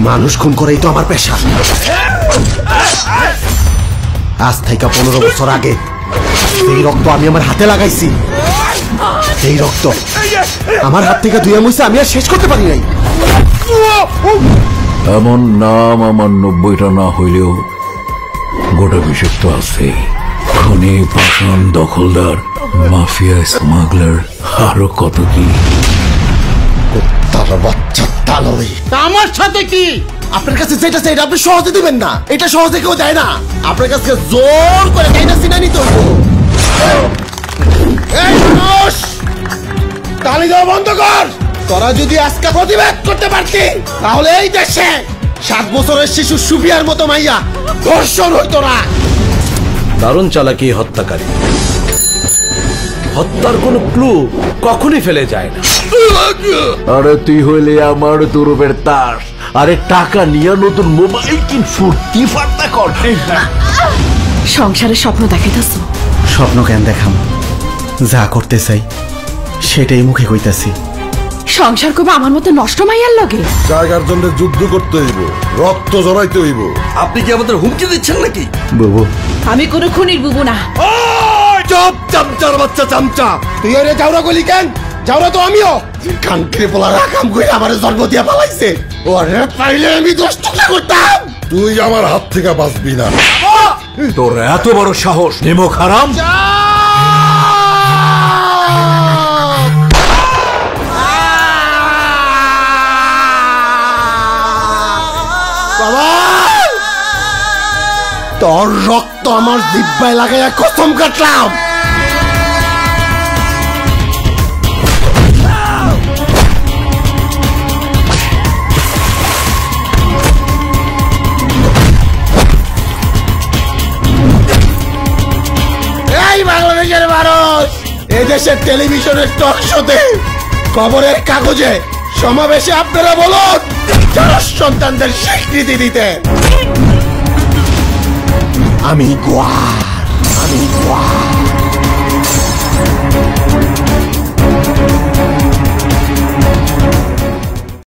মানুষ খুন করেই তো আমার পেশা। আজ থেকে 15 বছর আগে এই রক্ত আমি আমার হাতে লাগাইছি। এই রক্ত আমার হাত থেকে ধুয়ে মুছে আমি আর শেষ করতে পারি নাই। এমন নাম আমার 90টা না হইলেও গোটা বিষয় তো আছে। খনি, পাষাণ, দখলদার, মাফিয়া, স্মাগলার, আরো কত কি। তার বাচ্চা তালই আমার সাথে কি? আপনার কাছে যেটা চাই আপনি সহজে দিবেন না। এটা সহজে কেউ দেয় না। আপনার কাছে জোর করে চাইনা সিনা নিতে হইব। এই মানুষ, তালি দেওয়া বন্ধ কর। তোরা যদি আজকে প্রতিবাদ করতে পারতি তাহলে এই দেশে 7 বছরের শিশু সুফিয়ার মতো মাইয়া ধর্ষণ হইতো না। দারুণ চালাকি হত্যাকারী। হত্যার কোনো ক্লু কখনই ফেলে যায় না। আরে তুই হইলে আমার তুরুপের তাস, আরে টাকা নিয়ে নতুন মোবাইল কিন, ফুর্তি ফার্তা কর। সংসারের স্বপ্ন দেখাইতেছ? স্বপ্ন কেন দেখাম? যা করতে চাই সেটাই মুখে কইতাছি। সংসার করবে আমার মতো নষ্ট মাইয়ার লগে? জায়গার জন্য যুদ্ধ করতে হইব, রক্ত জড়াইতে হইব। আপনি কি আমাদের হুমকি দিচ্ছেন নাকি? বুবু, আমি কোনো খুনির বুবু না। চুপ, চামচার বাচ্চা চামচা। তুই আরে যাওরা গলি কেন? যাওরা তো আমিও। কানকে পোলা রাখাম কই আমারে জন্ম দিয়া পালাইছে। ওরে পাইলে আমি 10 টুকরা করতাম। তুই আমার হাত থেকে বাঁচবি না। তোর এত বড় সাহস, নিমক হারাম! বাবা, তোর রক্ত আমার জিহ্বায় লাগাইয়া কসম কাটলাম। এই বাংলাদেশের মানুষ, এই দেশের টেলিভিশনের টক শোতে, খবরের কাগজে, সমাবেশে আপনারা বলুন সন্তানদের স্বীকৃতি দিতে। আমি গোয়ার।